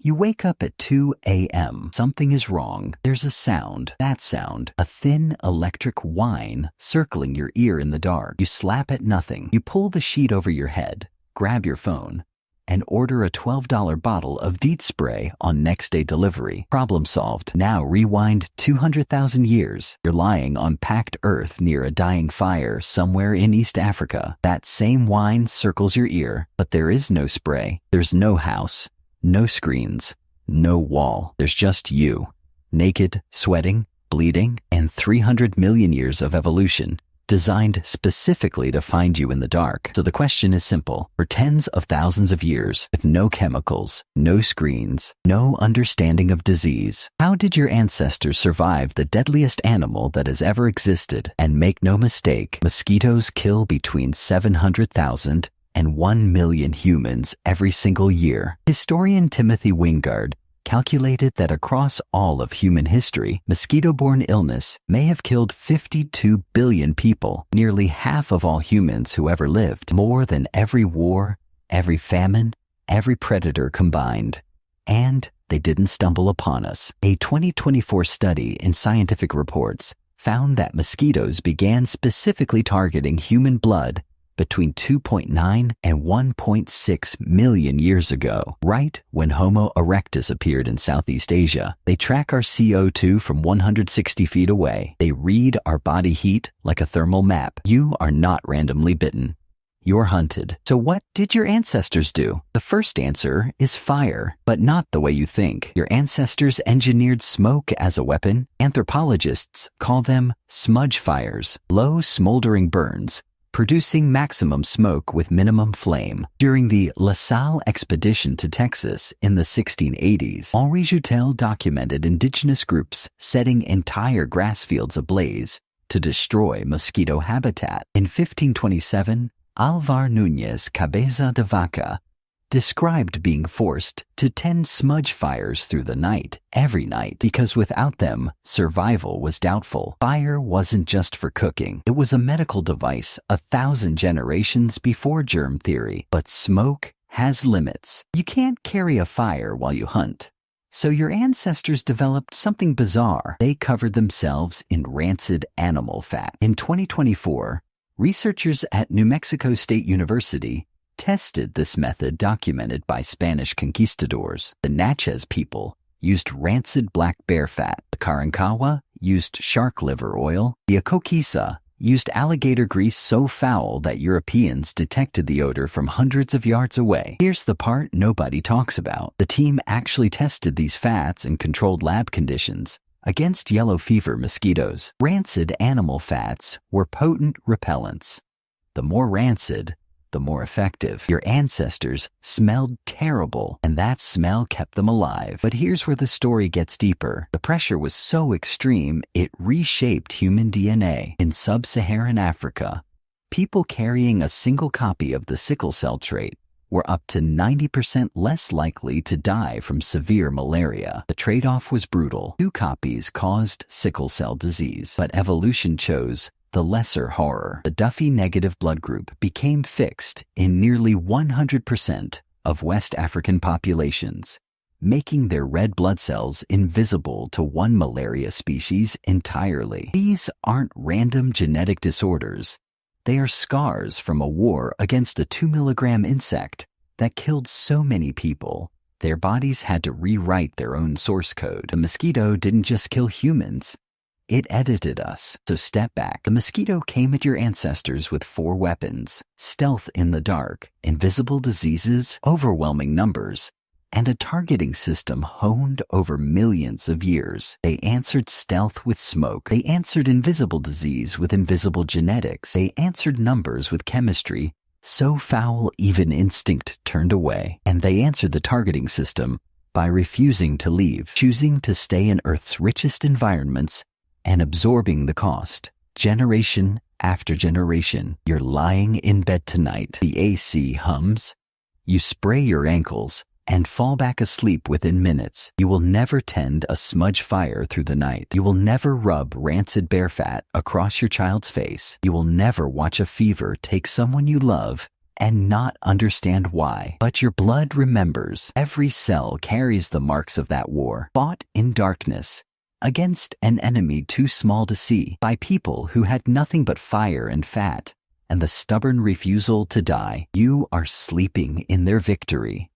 You wake up at 2 a.m. Something is wrong. There's a sound. That sound. A thin electric whine circling your ear in the dark. You slap at nothing. You pull the sheet over your head, grab your phone, and order a $12 bottle of DEET spray on next day delivery. Problem solved. Now rewind 200,000 years. You're lying on packed earth near a dying fire somewhere in East Africa. That same whine circles your ear, but there is no spray. There's no house. No screens, no wall. There's just you, naked, sweating, bleeding, and 300 million years of evolution designed specifically to find you in the dark. So the question is simple. For tens of thousands of years, with no chemicals, no screens, no understanding of disease, how did your ancestors survive the deadliest animal that has ever existed? And make no mistake, mosquitoes kill between 700,000 and 1 million humans every single year. Historian Timothy Wingard calculated that across all of human history, mosquito-borne illness may have killed 52 billion people, nearly half of all humans who ever lived, more than every war, every famine, every predator combined. And they didn't stumble upon us. A 2024 study in Scientific Reports found that mosquitoes began specifically targeting human blood between 2.9 and 1.6 million years ago, right when Homo erectus appeared in Southeast Asia. They track our CO2 from 160 feet away. They read our body heat like a thermal map. You are not randomly bitten. You're hunted. So what did your ancestors do? The first answer is fire, but not the way you think. Your ancestors engineered smoke as a weapon. Anthropologists call them smudge fires, low smoldering burns, producing maximum smoke with minimum flame. During the La Salle expedition to Texas in the 1680s, Henri Joutel documented indigenous groups setting entire grass fields ablaze to destroy mosquito habitat. In 1527, Alvar Núñez Cabeza de Vaca described being forced to tend smudge fires through the night, every night, because without them, survival was doubtful. Fire wasn't just for cooking. It was a medical device 1,000 generations before germ theory. But smoke has limits. You can't carry a fire while you hunt. So your ancestors developed something bizarre. They covered themselves in rancid animal fat. In 2024, researchers at New Mexico State University tested this method documented by Spanish conquistadors. The Natchez people used rancid black bear fat. The Karankawa used shark liver oil. The Akokisa used alligator grease so foul that Europeans detected the odor from hundreds of yards away. Here's the part nobody talks about. The team actually tested these fats in controlled lab conditions against yellow fever mosquitoes. Rancid animal fats were potent repellents. The more rancid, the more effective. Your ancestors smelled terrible, and that smell kept them alive. But here's where the story gets deeper. The pressure was so extreme, it reshaped human DNA. In sub-Saharan Africa, people carrying a single copy of the sickle cell trait were up to 90% less likely to die from severe malaria. The trade-off was brutal. 2 copies caused sickle cell disease, but evolution chose the lesser horror. The Duffy negative blood group became fixed in nearly 100% of West African populations, making their red blood cells invisible to one malaria species entirely. These aren't random genetic disorders. They are scars from a war against a 2-milligram insect that killed so many people. Their bodies had to rewrite their own source code. The mosquito didn't just kill humans. It edited us. So step back. The mosquito came at your ancestors with 4 weapons: stealth in the dark, invisible diseases, overwhelming numbers, and a targeting system honed over millions of years. They answered stealth with smoke. They answered invisible disease with invisible genetics. They answered numbers with chemistry so foul even instinct turned away. And they answered the targeting system by refusing to leave, choosing to stay in Earth's richest environments and absorbing the cost. Generation after generation, you're lying in bed tonight. The AC hums. You spray your ankles and fall back asleep within minutes. You will never tend a smudge fire through the night. You will never rub rancid bear fat across your child's face. You will never watch a fever take someone you love and not understand why. But your blood remembers. Every cell carries the marks of that war, fought in darkness, against an enemy too small to see, by people who had nothing but fire and fat, and the stubborn refusal to die. You are sleeping in their victory.